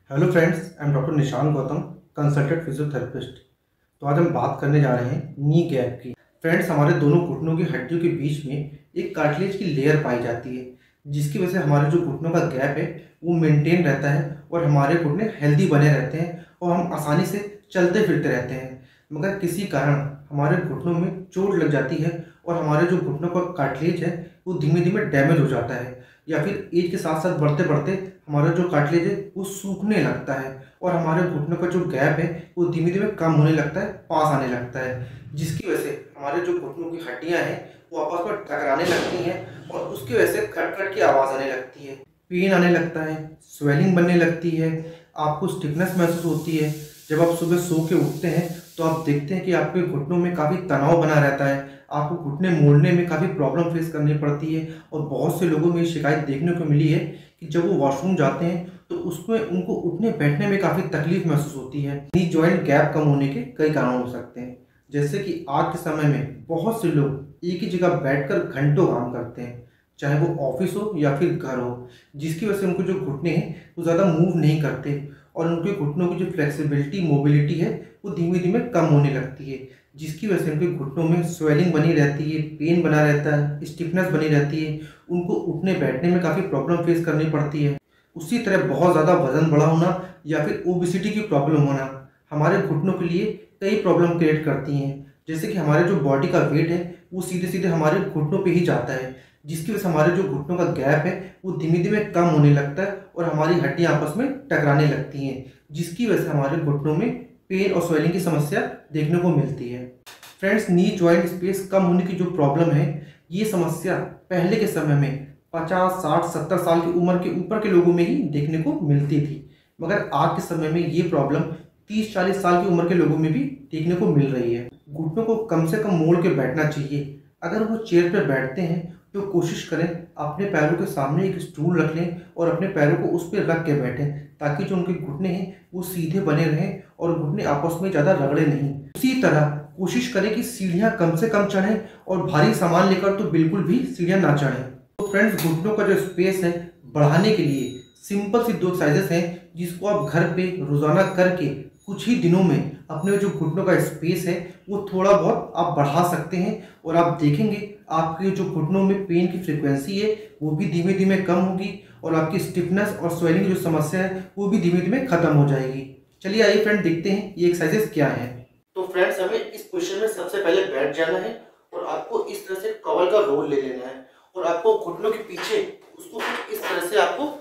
Hello friends, I am doctor निशान Gautam, consultant physiotherapist. तो आज हम बात करने जा रहे हैं नी गैप की। फ्रेंड्स, हमारे दोनों घुटनों की हड्डियों के बीच में एक कार्टिलेज की लेयर पाई जाती है, जिसकी वजह से हमारे जो घुटनों का गैप है वो मेंटेन रहता है और हमारे घुटने हेल्दी बने रहते हैं और हम आसानी से चलते फिरते रहते हैं। मगर किसी कारण हमारे घुटनों में चोट लग जाती है और हमारे जो घुटनों का कार्टिलेज है वो धीमे धीमे डैमेज हो जाता है, या फिर एज के साथ साथ बढ़ते बढ़ते हमारा जो कार्टिलेज है वो सूखने लगता है और हमारे घुटनों का जो गैप है वो धीमे धीमे कम होने लगता है, पास आने लगता है, जिसकी वजह से हमारे जो घुटनों की हड्डियां हैं वो आपस में टकराने लगती हैं और उसकी वजह से खट खट की आवाज़ आने लगती है, पेन आने लगता है, स्वेलिंग बनने लगती है, आपको स्टिफनेस महसूस होती है। जब आप सुबह सो के उठते हैं तो आप देखते हैं कि आपके घुटनों में काफ़ी तनाव बना रहता है, आपको घुटने मोड़ने में काफ़ी प्रॉब्लम फेस करनी पड़ती है। और बहुत से लोगों में ये शिकायत देखने को मिली है कि जब वो वॉशरूम जाते हैं तो उसमें उनको उठने बैठने में काफ़ी तकलीफ महसूस होती है। नी जॉइंट गैप कम होने के कई कारण हो सकते हैं, जैसे कि आज के समय में बहुत से लोग एक ही जगह बैठकर घंटों काम करते हैं, चाहे वो ऑफिस हो या फिर घर हो, जिसकी वजह से उनको जो घुटने हैं वो ज़्यादा मूव नहीं करते और उनके घुटनों की जो फ्लेक्सिबिलिटी मोबिलिटी है वो धीमे धीमे कम होने लगती है, जिसकी वजह से उनके घुटनों में स्वेलिंग बनी रहती है, पेन बना रहता है, स्टिफनेस बनी रहती है, उनको उठने बैठने में काफ़ी प्रॉब्लम फेस करनी पड़ती है। उसी तरह बहुत ज़्यादा वजन बढ़ा होना या फिर ओबिसिटी की प्रॉब्लम होना हमारे घुटनों के लिए कई प्रॉब्लम क्रिएट करती हैं, जैसे कि हमारे जो बॉडी का वेट है वो सीधे सीधे हमारे घुटनों पे ही जाता है, जिसकी वजह से हमारे जो घुटनों का गैप है वो धीमे धीमे कम होने लगता है और हमारी हड्डियां आपस में टकराने लगती हैं, जिसकी वजह से हमारे घुटनों में पेन और स्वेलिंग की समस्या देखने को मिलती है। फ्रेंड्स, नी जॉइंट स्पेस कम होने की जो प्रॉब्लम है ये समस्या पहले के समय में 50, 60, 70 साल की उम्र के ऊपर के लोगों में ही देखने को मिलती थी, मगर आज के समय में ये प्रॉब्लम 30-40 साल की उम्र के लोगों में भी देखने को मिल रही है। घुटनों को कम से कम मोड़ के बैठना चाहिए। अगर वो चेयर पर बैठते हैं तो कोशिश करें अपने पैरों के सामने एक स्टूल रख लें और अपने पैरों को उस पर रख के बैठें, ताकि जो उनके घुटने हैं वो सीधे बने रहें और घुटने आपस में ज़्यादा रगड़े नहीं। उसी तरह कोशिश करें कि सीढ़ियाँ कम से कम चढ़ें और भारी सामान लेकर तो बिल्कुल भी सीढ़ियाँ ना चढ़ें। तो फ्रेंड्स, घुटनों का जो स्पेस है बढ़ाने के लिए सिंपल सी 2 एक्सरसाइजेस हैं, जिसको आप घर पे रोजाना करके कुछ ही दिनों में अपने जो घुटनों का स्पेस है वो थोड़ा बहुत आप बढ़ा सकते हैं और आप देखेंगे आपके जो घुटनों में पेन की फ्रिक्वेंसी है वो भी धीमे धीमे कम होगी और आपकी स्टिफनेस और स्वेलिंग की जो समस्या है वो भी धीमे धीमे खत्म हो जाएगी। चलिए आइए फ्रेंड, देखते हैं ये एक्सरसाइजेस क्या है। तो फ्रेंड्स, हमें इस पोजीशन में सबसे पहले बैठ जाना है और आपको इस तरह से टॉवल का रोल ले लेना है और आपको घुटनों के पीछे उसको कुछ इस तरह से आपको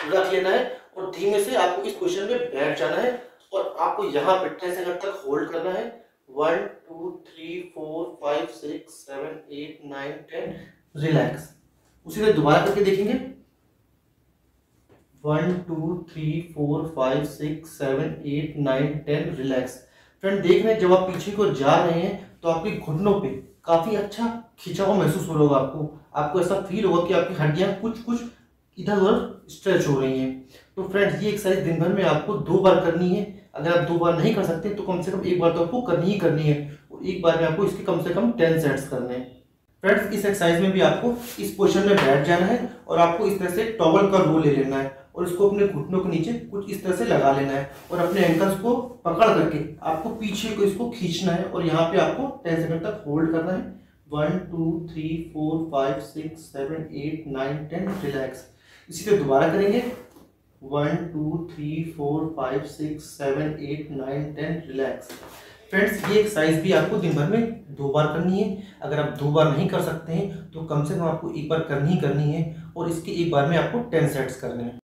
रख लेना है और धीमे से आपको इस पोजीशन में बैठ जाना है और आपको यहाँ पे 10 सेकंड तक होल्ड करना है। 1 2 3 4 5 6 7 8 9 10 रिलैक्स। उसी तरह दोबारा करके देखेंगे। 1 2 3 4 5 6 7 8 9 10 रिलैक्स। फ्रेंड, देख रहे हैं जब आप पीछे को जा रहे हैं तो आपके घुटनों पे काफी अच्छा खिंचाव महसूस हो रहा होगा, आपको ऐसा फील होगा कि आपकी हड्डियां कुछ कुछ इधर उधर स्ट्रेच हो रही हैं। तो फ्रेंड्स, ये एक्सरसाइज दिन भर में आपको 2 बार करनी है। अगर आप 2 बार नहीं कर सकते तो कम से कम 1 बार तो आपको करनी ही करनी है और 1 बार में आपको इसके कम से कम 10 सेट्स करने हैं। फ्रेंड्स, इस एक्सरसाइज में भी आपको इस पोजीशन में बैठ जाना है और आपको इस तरह से टॉवल का रोल ले लेना है और इसको अपने घुटनों के नीचे कुछ इस तरह से लगा लेना है और अपने एंकल्स को पकड़ करके आपको पीछे को इसको खींचना है और यहाँ पे आपको 10 सेकंड तक होल्ड करना है। 1 2 3 4 5 6 7 8 9 10 रिलैक्स। इसी तरह दोबारा करेंगे। 1 2 3 4 5 6 7 8 9 10 रिलैक्स। फ्रेंड्स, ये एक्सरसाइज भी आपको दिन भर में 2 बार करनी है। अगर आप 2 बार नहीं कर सकते हैं तो कम से कम आपको 1 बार करनी ही करनी है और इसके 1 बार में आपको 10 सेट्स करने हैं।